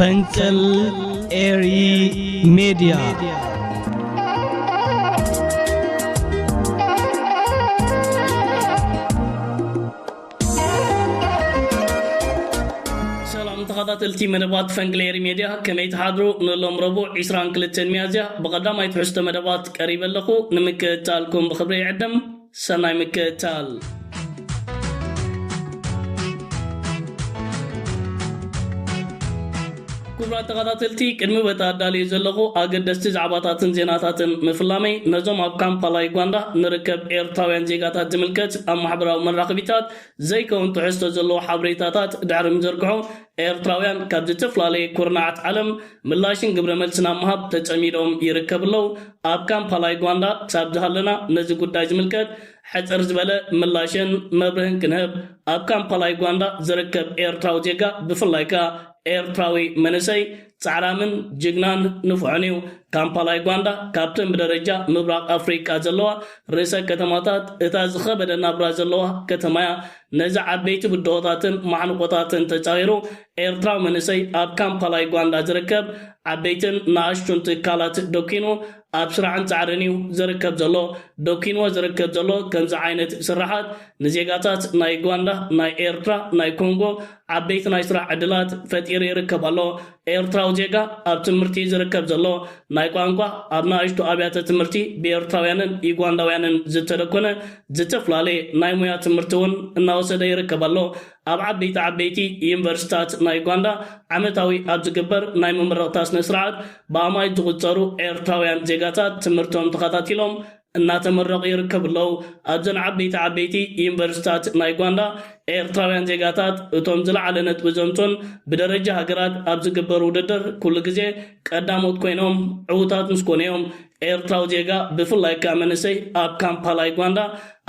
ፈንቅል ኤሪ ሚዲያ تخاطلتي مدبات فنجليري ميديا كما يتحضروا نلوم ربو عسران كلتين ميازيا بقدام يتحست مدبات قريبا لكو نمكتالكم بخبري عدم سناي مكتال كبرات تخاطلتي كلمة بتعدالي زلقو أقدست زعباتاتن زيناتاتن مفلامي نظام أبكام بالاي غواندا نركب إيرتاوين زيغاتات زملكت أم حبراو من راقبيتات زي كون تحست زلو حبريتاتات دعر مزرقعو ኤርትራውያን ካብ ዝተፈላለዩ ኩርናዓት ዓለም ምላሽን ግብረ መልስና መሃብ ተጸሚዶም ይርከብለው ኣብ ካምፓላይ ጓንዳ ክሳብ ዝሃለና ነዚ ጉዳይ ዝምልከት ሕጽር ዝበለ ምላሽን መብርህን ክንህብ ኣብ ካምፓላይ ጓንዳ ዝርከብ ኤርትራዊ ዜጋ ብፍላይካ ኤርትራዊ መንሰይ ጻዕራምን ጅግናን ንፍዕኒው ካምፓላይ ጓንዳ ካብተን ብደረጃ ምብራቅ ኣፍሪካ ዘለዋ ርእሰ ከተማታት እታ ዝኸበደ ናብራ ዘለዋ ከተማያ ነዚ ዓበይቲ ብድሆታትን ማዕንቆታትን ተጻሪሩ ኤርትራዊ መንሰይ ኣብ ካምፓላይ ጓንዳ ዝርከብ ዓበይትን ናእሽቱን ትካላት ዶኪኑ ኣብ ስራዕን ጻዕርኒው ዝርከብ ዘሎ ዶኪንዎ ዝርከብ ዘሎ ከምዚ ዓይነት ስራሓት ንዜጋታት ናይ ጓንዳ ናይ ኤርትራ ናይ ኮንጎ ዓበይቲ ናይ ስራሕ ዕድላት ፈጢሩ ይርከብ ኣሎ ኤርትራዊ ዜጋ ኣብ ትምህርቲ ዝርከብ ዘሎ ናይ ቋንቋ ኣብ ናእሽቱ ኣብያተ ትምህርቲ ብኤርትራውያንን ዩጋንዳውያንን ዝተደኮነ ዝተፈላለዩ ናይ ሙያ ትምህርቲ እውን እናወሰደ ይርከብ ኣሎ ኣብ ዓበይቲ ዩኒቨርሲታት ናይ ጓንዳ ዓመታዊ ኣብ ዝግበር ናይ ምምረቕታ ስነ ስርዓት ብኣማይ ዝቁፀሩ ኤርትራውያን ዜጋታት ትምህርቶም ተኸታቲሎም እናተመረቁ ይርከብለው ኣብዘን ዓበይቲ ዩኒቨርሲታት ናይ ጓንዳ ኤርትራውያን ዜጋታት እቶም ዝለዓለ ነጥቢ ዘምጹን ብደረጃ ሃገራት ኣብ ዝግበር ውድድር ኩሉ ግዜ ቀዳሞት ኮይኖም ዕውታት ምስኮነዮም ኤርትራዊ ዜጋ ብፍላይ ከዓ መንሰይ ኣብ ካምፓላይ ጓንዳ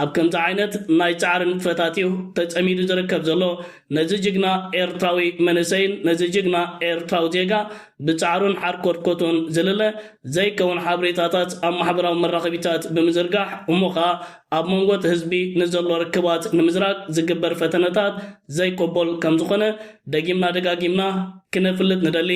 ኣብ ከምዚ ዓይነት ናይ ጻዕርን ፈታቲው ተጸሚዱ ዝርከብ ዘሎ ነዚ ጅግና ኤርትራዊ መንሰይን ነዚ ጅግና ኤርትራዊ ዜጋ ብጻዕሩን ሓርኮትኮቱን ዝልለ ዘይከውን ሓበሬታታት ኣብ ማሕበራዊ መራኸቢታት ብምዝርጋሕ እሞኻ ኣብ መንጎት ህዝቢ ንዘሎ ርክባት ንምዝራቅ ዝግበር ፈተነታት ዘይቆበል ከም ዝኾነ ደጊምና ደጋጊምና ክነፍልጥ ንደሊ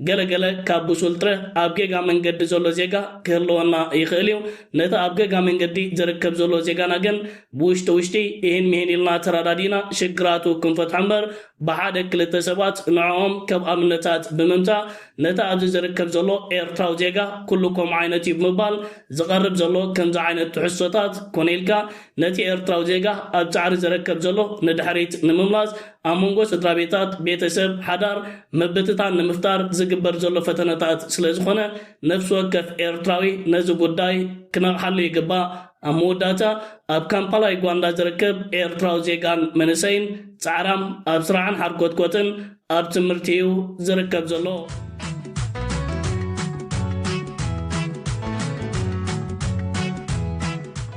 ገለገለ ካብ ብሱልጥረ ኣብ ጌጋ መንገዲ ዘሎ ዜጋ ክህልወና ይኽእል እዩ ነቲ ኣብ ጌጋ መንገዲ ዝርከብ ዘሎ ዜጋና ግን ብውሽጢ ይህን ምሄን ኢልና ተራዳዲና ሽግራቱ ክንፈትሖ እምበር ብሓደ ክልተ ሰባት ንዕኦም ከም ኣብነታት ብምምፃእ ነቲ ኣብዚ ዝርከብ ዘሎ ኤርትራዊ ዜጋ ኩልኩም ዓይነት እዩ ብምባል ዝቐርብ ዘሎ ከምዚ ዓይነት ትሕሶታት ኮነ ኢልካ ነቲ ኤርትራዊ ዜጋ ኣብ ጻዕሪ ዝርከብ ዘሎ ንድሕሪት ንምምላስ ኣብ መንጎ ስድራ ቤታት ቤተሰብ ሓዳር መብትታን ንምፍጣር ዝግበር ዘሎ ፈተነታት ስለ ዝኾነ ነፍሲ ወከፍ ኤርትራዊ ነዚ ጉዳይ ክነቕሓሉ ይግባእ ኣብ መወዳእታ ኣብ ካምፓላይ ጓንዳ ዝርከብ ኤርትራዊ ዜጋን መንሰይን ጻዕራም ኣብ ስራዕን ሓርኮትኮትን ኣብ ትምህርቲ እዩ ዝርከብ ዘሎ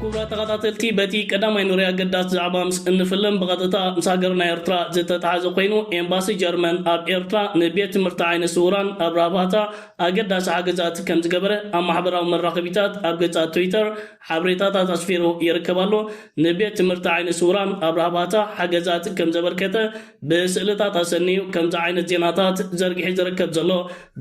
كبرات تقاطلتي بتي قداماي نوريا قداس زعبا مس انفلم بقطتا مساغرنا ኤርትራ ዝተታሓዘ ኮይኑ ኤምባሲ ጀርመን ኣብ ኤርትራ ንቤት ትምህርቲ ዓይነ ስውራን ኣብ ራባታ ኣገዳሲ ሓገዛት ከም ዝገበረ ኣብ ማሕበራዊ መራኸቢታት ኣብ ገጻ ትዊተር ሓበሬታታት ኣስፊሩ ይርከባሉ ንቤት ትምህርቲ ዓይነ ስውራን ኣብ ራባታ ሓገዛት ከም ዘበርከተ ብስእልታት ኣሰኒዩ ከምዚ ዓይነት ዜናታት ዘርጊሑ ዝርከብ ዘሎ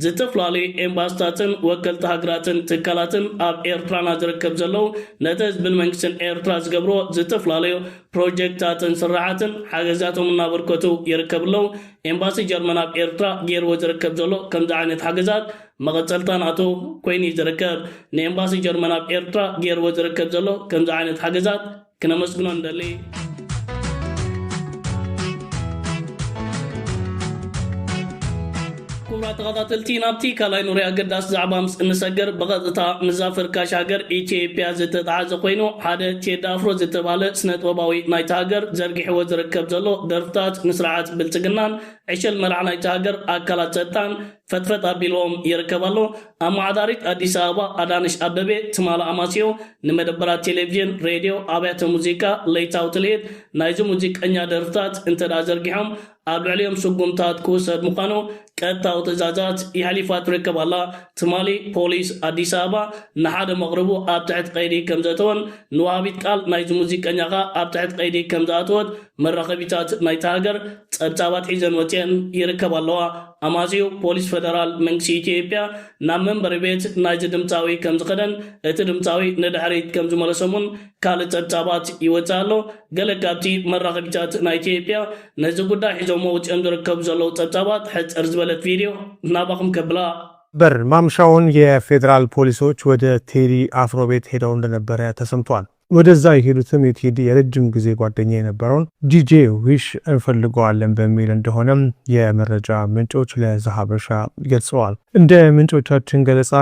ዝተፈላለዩ ኤምባሲታትን ወከልቲ ሃገራትን ትካላትን ኣብ ኤርትራና ዝርከብ ዘለው ነቲ መንግስትን ኤርትራ ዝገብሮ ዝተፈላለዩ ፕሮጀክታትን ስራሓትን ሓገዛቶም እናበርከቱ ይርከብለው ኤምባሲ ጀርመን ኣብ ኤርትራ ገይርዎ ዝርከብ ዘሎ ከምዚ ዓይነት ሓገዛት መቐፀልታናቱ ኮይኑ ዝርከብ ንኤምባሲ ጀርመን ኣብ ኤርትራ ገይርዎ ዝርከብ ዘሎ ከምዚ ዓይነት ሓገዛት ክነመስግኖ እንደሊ كبرات تقاطلتي نابتي كالاي نوريا قداس زعبا مس انسجر بقطتا مزافر كاشاغر ايثيوبيا زتتعاز كوينو حدا تيدافرو زتباله سنطباوي نايت هاجر زرغي حو زركب زلو درفتات مسرعات بلصغنان عشل مرع نايت هاجر اكلات زتان فتفت ابيلوم يركبالو امعداريت اديس ابابا ادانش اببه تمال اماسيو نمدبرات تلفزيون راديو ابيات موسيقى ليتاو تليت نايزو موسيقኛ درفتات انتدا زرغيهم ኣብ ልዕሊኦም ስጉምታት ክውሰድ ምዃኑ ቀጥታዊ ትእዛዛት ይሓሊፋ ትርከብ ኣላ ትማሊ ፖሊስ ኣዲስ ኣበባ ንሓደ መቕረቡ ኣብ ትሕቲ ቀይዲ ከም ዘተወን ንዋሃቢት ቃል ናይዚ ሙዚቀኛኻ ኣብ ትሕቲ ቀይዲ ከም ዝኣተወት መራኸቢታት ናይቲ ሃገር ጸብጻባት ሒዘን ወፅአን ይርከባ ኣለዋ። ኣማጺኡ ፖሊስ ፌደራል መንግስቲ ኢትዮጵያ ናብ መንበሪ ቤት ናይዚ ድምፃዊ ከም ዝኸደን እቲ ድምፃዊ ንድሕሪት ከም ዝመለሰሙን ካልእ ጸብጻባት ይወፅእ ኣሎ። ገለ ካብቲ መራኸቢታት ናይ ኢትዮጵያ ነዚ ጉዳይ ሒዞሞ ወፅኦም ዝርከቡ ዘለዉ ጸብጻባት ሕፅር ዝበለት ቪድዮ ናባኹም ከብላ ማምሻውን የፌዴራል ፖሊሶች ወደ ቴዲ አፍሮ ቤት ሄደው እንደነበረ ተሰምቷል። ወደዛ የሄዱትም የቴዲ የረጅም ጊዜ ጓደኛ የነበረውን ዲጄ ዊሽ እንፈልገዋለን በሚል እንደሆነም የመረጃ ምንጮች ለዛሀበሻ ገልጸዋል። እንደ ምንጮቻችን ገለጻ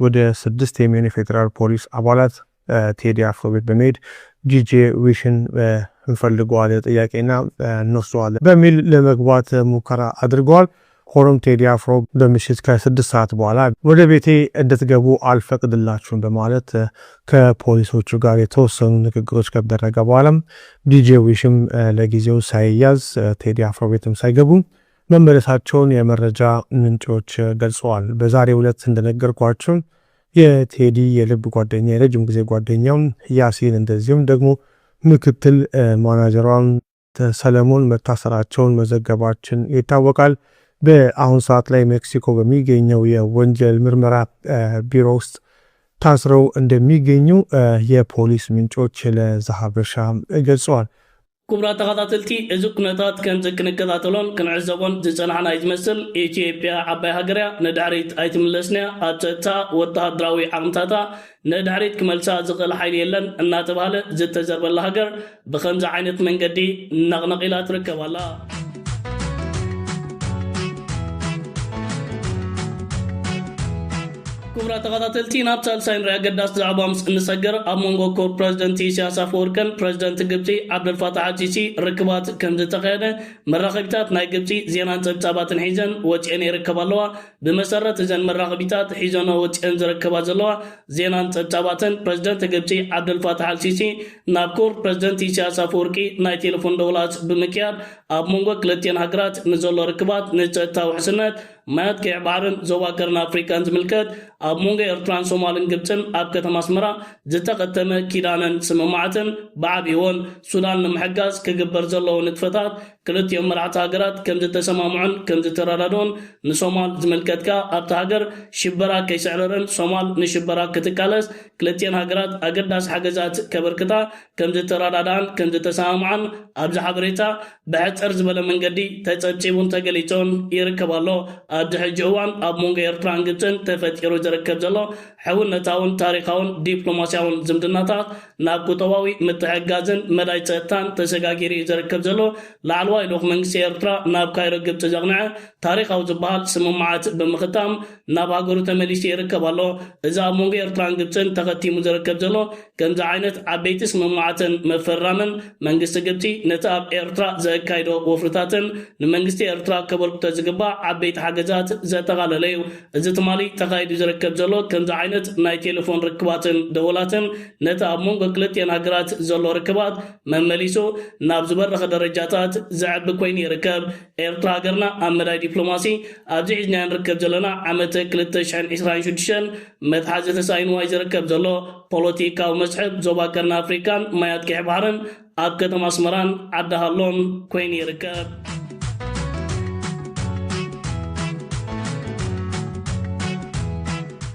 ወደ 6 የሚሆኑ የፌዴራል ፖሊስ አባላት ቴዲ አፍሮ ቤት በመሄድ ዲጄ ዊሽን እንፈልገዋለን ጥያቄና እንወስደዋለን በሚል ለመግባት ሙከራ አድርገዋል። ሆኖም ቴዲ አፍሮ በምሽት ከ6 ሰዓት በኋላ ወደ ቤቴ እንድትገቡ አልፈቅድላችሁም በማለት ከፖሊሶቹ ጋር የተወሰኑ ንግግሮች ከደረገ በኋላም ዲጄ ዊሽም ለጊዜው ሳይያዝ ቴዲ አፍሮ ቤትም ሳይገቡ መመለሳቸውን የመረጃ ምንጮች ገልጸዋል። በዛሬው ዕለት እንደነገርኳችሁ የቴዲ የልብ ጓደኛ የረጅም ጊዜ ጓደኛው ያሲን እንደዚሁም ደግሞ ምክትል ማናጀሯን ሰለሞን መታሰራቸውን መዘገባችን ይታወቃል። በአሁን ሰዓት ላይ ሜክሲኮ በሚገኘው የወንጀል ምርመራ ቢሮ ውስጥ ታስረው እንደሚገኙ የፖሊስ ምንጮች ለዛሀበሻ ገልጸዋል። ክቡራት ተኸታተልቲ እዚ ኩነታት ከም ክንከታተሎን ክንዕዘቦን ዝጸናሕና ዝመስል ኢትዮጵያ ዓባይ ሃገር ንድሕሪት ኣይትምለስና ኣብ ጸጥታ ወተሃደራዊ ዓቕምታታ ንድሕሪት ክመልሳ ዝኽእል ሓይሊ የለን እናተባህለ ዝተዘርበላ ሃገር ብከምዚ ዓይነት መንገዲ እናቕነቂላ ትርከብ ኣላ። ክቡራት ተኸታተልቲ ናብ ሳልሳይ ንሪኦ ኣገዳሲ ዛዕባ ምስ እንሰገር ኣብ መንጎ ኮር ፕረዚደንት ኢሳያስ ኣፈወርቅን ፕረዚደንት ግብፂ ዓብደልፋታሕ አልሲሲ ርክባት ከም ዝተኻየደ መራኸቢታት ናይ ግብፂ ዜናን ጸብጻባትን ሒዘን ወፅአን ይርከባ ኣለዋ። ብመሰረት እዘን መራኸቢታት ሒዘን ወፅአን ዝርከባ ዘለዋ ዜናን ጸብጻባትን ፕረዚደንት ግብፂ ዓብደልፋታሕ አልሲሲ ናብ ኮር ፕረዚደንት ኢሳያስ ኣፈወርቂ ናይ ቴሌፎን ደውላት ብምክያድ ኣብ መንጎ ክልቲአን ሃገራት ንዘሎ ርክባት ንጸጥታ ውሕስነት ማያት ቀይሕ ባሕርን ዞባ ቀርኒ ኣፍሪካን ዝምልከት ኣብ መንጎ ኤርትራን ሶማልን ግብፅን ኣብ ከተማ ኣስመራ ዝተኸተመ ኪዳንን ስምማዕትን ብዓብይዎን ሱዳን ንምሕጋዝ ክግበር ዘለዎ ንጥፈታት ክልቲኦም መራሕቲ ሃገራት ከም ዝተሰማምዑን ከም ዝተረዳድኡን ንሶማል ዝምልከትካ ኣብቲ ሃገር ሽበራ ከይስዕረርን ሶማል ንሽበራ ክትቃለስ ክልቲአን ሃገራት ኣገዳሲ ሓገዛት ከበርክታ ከም ዝተረዳድኣን ከም ዝተሰማምዓን ኣብዚ ሓበሬታ ብሕፅር ዝበለ መንገዲ ተጸብጺቡን ተገሊጾን ይርከብ ኣሎ። ኣብዚ ሕጂ እዋን ኣብ መንጎ ኤርትራን ግብፅን ተፈጢሩ ዝርከብ ዘሎ ሕውነታውን ታሪካውን ዲፕሎማስያውን ዝምድናታት ናብ ቁጠባዊ ምትሕግጋዝን መዳይ ጸጥታን ተሰጋጊሩ ዝርከብ ዘሎ ላዕለዋይ ልኡኽ መንግስቲ ኤርትራ ናብ ካይሮ ግብፂ ዘቕንዐ ታሪካዊ ዝበሃል ስምምዓት ብምኽታም ናብ ሃገሩ ተመሊሱ ይርከብ ኣሎ። እዚ ኣብ መንጎ ኤርትራን ግብፅን ተኸቲሙ ዝርከብ ዘሎ ከምዚ ዓይነት ዓበይቲ ስምምዓትን መፈራምን መንግስቲ ግብፂ ነቲ ኣብ ኤርትራ ዘካይዶ ወፍርታትን ንመንግስቲ ኤርትራ ከበርክቶ ዝግባእ ዓበይቲ ሓገዛት ዘጠቓለለ እዩ። እዚ ትማሊ ተኻይዱ ዝርከብ ዘሎ ከምዚ ዓይነት ናይ ቴሌፎን ርክባትን ደወላትን ነቲ ኣብ መንጎ ክልቲአን ሃገራት ዘሎ ርክባት መመሊሱ ናብ ዝበረኸ ደረጃታት ዘዕቢ ኮይኑ ይርከብ። ኤርትራ ሃገርና ኣብ መዳይ ዲፕሎማሲ ኣብዚ ሒዝና ንርከብ ዘለና ዓመት 2026 መትሓዚ ተሳኢንዋ ዝርከብ ዘሎ ፖለቲካዊ መስሕብ ዞባ ቀርኒ ኣፍሪካን ማያት ቀይሕ ባሕርን ኣብ ከተማ ኣስመራን ዓዲ ሃሎን ኮይኑ ይርከብ።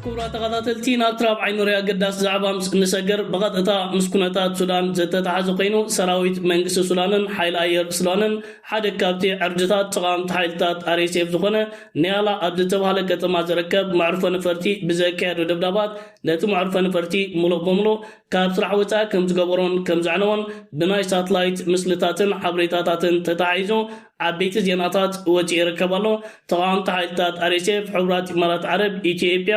ክቡራት ተኸታተልቲ ናብ ራብዓይ ንሪኦ ኣገዳሲ ዛዕባ ምስ እንሰገር ብቐጥታ ምስ ኩነታት ሱዳን ዝተተሓዘ ኮይኑ ሰራዊት መንግስቲ ሱዳንን ሓይሊ ኣየር ሱዳንን ሓደ ካብቲ ዕርጅታት ተቃወምቲ ሓይልታት RSF ዝኾነ ኒያላ ኣብ ዝተባሃለ ከተማ ዝርከብ መዕርፎ ነፈርቲ ብዘካየዱ ድብዳባት ነቲ መዕርፎ ነፈርቲ ሙሉእ በሙሉእ ካብ ስራሕ ወፃኢ ከም ዝገበሮን ከም ዘዕነዎን ብናይ ሳተላይት ምስልታትን ሓበሬታታትን ተተሓሒዙ ዓበይቲ ዜናታት ወፂኡ ይርከብ ኣሎ። ተቃወምቲ ሓይልታት RSF ሕቡራት ኢማራት ዓረብ ኢትዮጵያ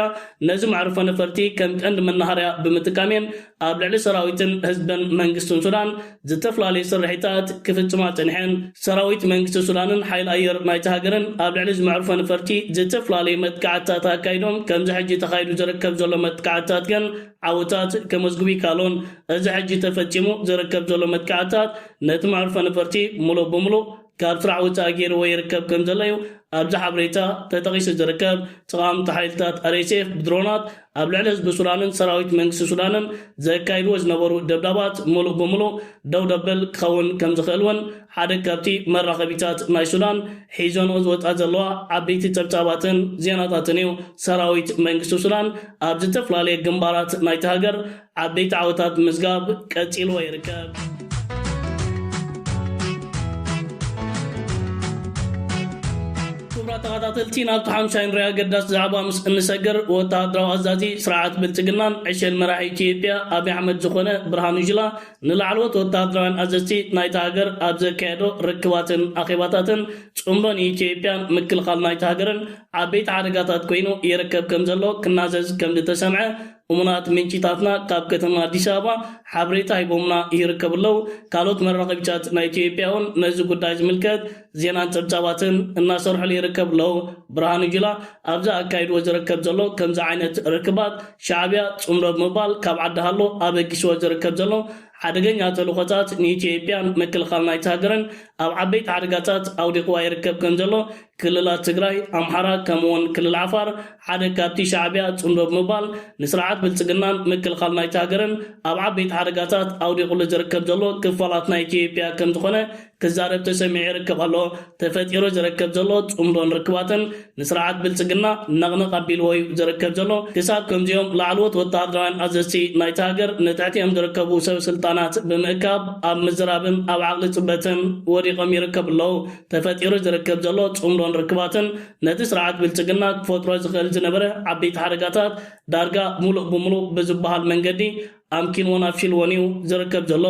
ነዚ መዕርፎ ነፈርቲ ከም ቀንዲ መናኸርያ ብምጥቃሜን ኣብ ልዕሊ ሰራዊትን ህዝብን መንግስትን ሱዳን ዝተፈላለዩ ስርሒታት ክፍፅማ ፀኒሐን ሰራዊት መንግስቲ ሱዳንን ሓይሊ ኣየር ናይቲ ሃገርን ኣብ ልዕሊ ዝመዕርፎ ነፈርቲ ዝተፈላለዩ መጥቃዕትታት ኣካይዶም ከምዚ ሕጂ ተኻይዱ ዝርከብ ዘሎ መጥቃዕትታት ግን ዓወታት ከመዝግቡ ይካሎን እዚ ሕጂ ተፈፂሙ ዝርከብ ዘሎ መጥቃዕትታት ነቲ መዕርፎ ነፈርቲ ሙሉእ በሙሉእ ካብ ስራሕ ወፃኢ ገይሩ ይርከብ ከም ዘሎ እዩ ኣብዛ ሓበሬታ ተጠቂሱ ዝርከብ ተቃምቲ ሓይልታት RSF ብድሮናት ኣብ ልዕሊ ህዝቢ ሱዳንን ሰራዊት መንግስቲ ሱዳንን ዘካይድዎ ዝነበሩ ደብዳባት ሙሉእ ብምሉእ ደው ደበል ክኸውን ከም ዝኽእልውን ሓደ ካብቲ መራኸቢታት ናይ ሱዳን ሒዞንኦ ዝወፃ ዘለዋ ዓበይቲ ጨብጫባትን ዜናታትን እዩ ሰራዊት መንግስቲ ሱዳን ኣብ ዝተፈላለየ ግንባራት ናይቲ ሃገር ዓበይቲ ዓወታት ምዝጋብ ቀፂልዎ ይርከብ ተኸታተልቲ ናብቲ ሓምሻይ ንሪኣ ገዳስ ዛዕባ ምስ እንሰግር ወታደራዊ ኣዛዚ ስርዓት ብልፅግናን ዕሸል መራሒ ኢትዮጵያ ኣብይ ኣሕመድ ዝኾነ ብርሃኑ ጁላ ንላዕለዎት ወታደራውያን ኣዘዝቲ ናይቲ ሃገር ኣብ ዘካየዶ ርክባትን ኣኼባታትን ፅምዶን ኢትዮጵያን ምክልኻል ናይቲ ሃገርን ዓበይቲ ሓደጋታት ኮይኑ ይርከብ ከም ዘሎ ክናዘዝ ከም ዝተሰምዐ እሙናት ምንጭታትና ካብ ከተማ አዲስ አበባ ሓበሬታ ሂቦምና ይርከቡ ኣለው ካልኦት መራኸቢታት ናይ ኢትዮጵያ እውን ነዚ ጉዳይ ዝምልከት ዜናን ጨብጫባትን እናሰርሑ ይርከቡ ኣለው ብርሃኑ ጁላ ኣብዛ ኣካይድዎ ዝርከብ ዘሎ ከምዚ ዓይነት ርክባት ሻዕብያ ፅምዶ ብምባል ካብ ዓዲ ሃሎ ኣበጊስዎ ዝርከብ ዘሎ ሓደገኛ ተልእኾታት ንኢትዮጵያን ምክልኻል ናይቲ ሃገርን ኣብ ዓበይቲ ሓደጋታት ኣውዲቕዋ ይርከብ ከም ዘሎ ክልላት ትግራይ ኣምሓራ ከምኡውን ክልል ዓፋር ሓደ ካብቲ ሻዕብያ ፅምዶ ብምባል ንስርዓት ብልፅግናን ምክልኻል ናይቲ ሃገርን ኣብ ዓበይቲ ሓደጋታት ኣውዲቑሉ ዝርከብ ዘሎ ክፋላት ናይ ኢትዮጵያ ከም ዝኾነ ክዛረብ ተሰሚዑ ይርከብ ኣሎ ተፈጢሩ ዝርከብ ዘሎ ፅምዶን ርክባትን ንስርዓት ብልፅግና ነቕነቕ ኣቢልዎ ዝርከብ ዘሎ ክሳብ ከምዚኦም ላዕለዎት ወታደራውያን ኣዘዝቲ ናይቲ ሃገር ንትሕቲኦም ዝርከቡ ሰብ ስልጣናት ብምእካብ ኣብ ምዝራብን ኣብ ዓቕሊ ፅበትን ወዲቖም ይርከቡ ኣለው ተፈጢሩ ዝርከብ ዘሎ ፅምዶን ርክባትን ነቲ ስርዓት ብልፅግና ክፈጥሮ ዝኽእል ዝነበረ ዓበይቲ ሓደጋታት ዳርጋ ሙሉእ ብምሉእ ብዝበሃል መንገዲ ኣምኪንዎን ኣፍሽልዎን እዩ ዝርከብ ዘሎ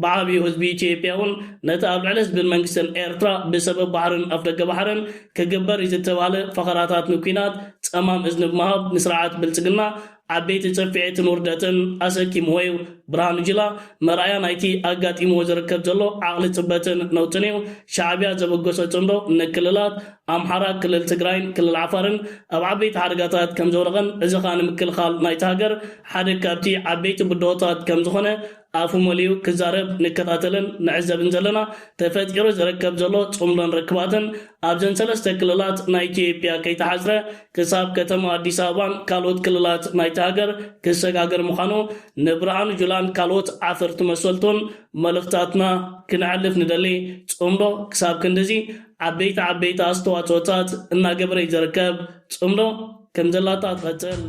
ብዓብዪ ህዝቢ ኢትዮጵያ እውን ነቲ ኣብ ልዕሊ ህዝብን መንግስትን ኤርትራ ብሰበብ ባሕርን ኣፍ ደገ ባሕርን ክግበር እዩ ዝተባሃለ ፈኸራታት ንኩናት ፀማም እዝኒ ብምሃብ ንስርዓት ብልፅግና ዓበይቲ ፀፍዒትን ውርደትን ኣሰኪምዎ እዩ ብርሃኑ ጁላ መርኣያ ናይቲ ኣጋጢምዎ ዝርከብ ዘሎ ዓቕሊ ፅበትን ነውጥን እዩ ሻዕብያ ዘበገሶ ፅምዶ ንክልላት ኣምሓራ ክልል ትግራይን ክልል ዓፋርን ኣብ ዓበይቲ ሓደጋታት ከም ዘውደቐን እዚ ከዓ ንምክልኻል ናይቲ ሃገር ሓደ ካብቲ ዓበይቲ ብድሆታት ከም ዝኾነ ኣፉ መሊኡ ክዛረብ ንከታተልን ንዕዘብን ዘለና ተፈጢሩ ዝርከብ ዘሎ ፅምዶን ርክባትን ኣብዘን ሰለስተ ክልላት ናይ ኢትዮጵያ ከይተሓፅረ ክሳብ ከተማ አዲስ አበባን ካልኦት ክልላት ናይቲ ሃገር ክሰጋገር ምዃኑ ንብርሃኑ ጁላን ካልኦት ዓፈርቲ መሰልቱን መልእኽታትና ክነሕልፍ ንደሊ ፅምዶ ክሳብ ክንድዚ ዓበይቲ ኣስተዋፅኦታት እናገበረ ዝርከብ ፅምዶ ከም ዘላታ ትቐፅል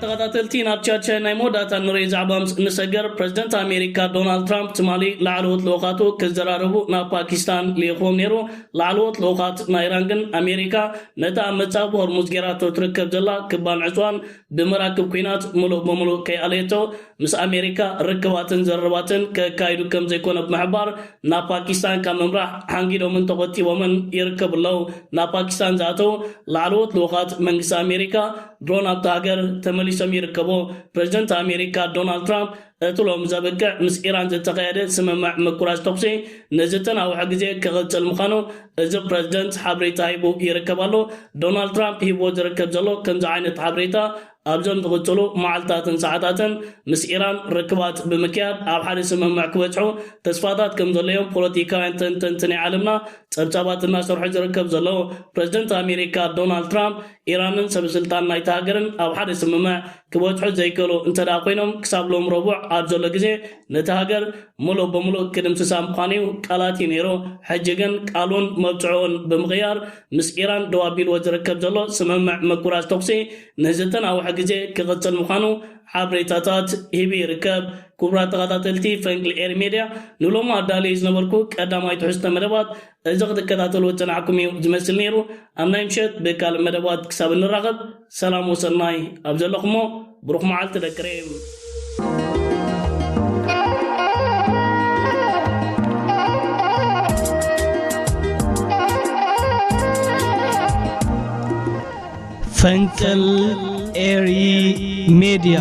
ተኸታተልቲ ናብ ቻቻ ናይ ሞዳታ ንሪኦ ዛዕባ ምስ እንሰገር ፕሬዚደንት ኣሜሪካ ዶናልድ ትራምፕ ትማሊ ላዕለዎት ልኡኻቱ ክዘራረቡ ናብ ፓኪስታን ልኢኽዎም ነይሩ ላዕለዎት ልኡኻት ናይ ኢራን ግን ኣሜሪካ ነታ ኣብ መጻጉ ሆርሙዝ ጌራቶ ትርከብ ዘላ ክባን ዕፅዋን ብምራክብ ኩናት ሙሉእ ብምሉእ ከይኣለየቶ ምስ ኣሜሪካ ርክባትን ዘረባትን ከካይዱ ከም ዘይኮነ ብምሕባር ናብ ፓኪስታን ካብ ምምራሕ ሓንጊዶምን ተቆጢቦምን ይርከቡ ኣለው ናብ ፓኪስታን ዝኣተው ላዕለዎት ልኡኻት መንግስቲ ኣሜሪካ ድሮን ኣብቲ ሃገር ተመሊሶም ይርከቡ ፕሬዚደንት ኣሜሪካ ዶናልድ ትራምፕ እትሎም ዘበግዕ ምስ ኢራን ዝተኻየደ ስምምዕ ምኩራዝ ተኩሲ ንዝተናውሐ ግዜ ክቕፅል ምዃኑ እዚ ፕሬዚደንት ሓበሬታ ሂቡ ይርከብ ኣሎ ዶናልድ ትራምፕ ሂብዎ ዝርከብ ዘሎ ከምዚ ዓይነት ሓበሬታ ኣብዞም ዝቕፅሉ መዓልታትን ሰዓታትን ምስ ኢራን ርክባት ብምክያድ ኣብ ሓደ ስምምዕ ክበፅሑ ተስፋታት ከም ዘለዮም ፖለቲካውያን ተንተንቲ ዓለምና ፀብጻባት እናሰርሑ ዝርከብ ዘለዉ ፕሬዚደንት ኣሜሪካ ዶናልድ ትራምፕ ኢራንን ሰበስልጣን ናይቲ ሃገርን ኣብ ሓደ ስምምዕ ክበፅሑ ዘይከሉ እንተዳ ኮይኖም ክሳብ ሎም ረቡዕ ኣብ ዘሎ ግዜ ነቲ ሃገር ሙሉእ ብምሉእ ክድምስሳ ምዃኑ እዩ ቃላት እዩ ነይሩ ሕጂ ግን ቃሉን መብፅዑን ብምቕያር ምስ ኢራን ደው ኣቢልዎ ዝርከብ ዘሎ ስምምዕ ምኩራዝ ተኩሲ ንዝተናውሐ ግዜ ክቕፅል ምዃኑ ሓበሬታታት ሂቡ ይርከብ ክቡራት ተኸታተልቲ ፈንቅል ኤር ሚድያ ንሎማ ኣዳልዩ ዝነበርኩ ቀዳማይ ትሕዝቶ መደባት እዚ ክትከታተሉ ዝፀናዕኩም እዩ ዝመስል ነይሩ ኣብ ናይ ምሸት ብካልእ መደባት ክሳብ እንራኸብ ሰላም ወሰናይ ኣብ ዘለኹሞ ብሩኽ መዓልቲ ደቅረ ፈንቅል ኤሪ ሚድያ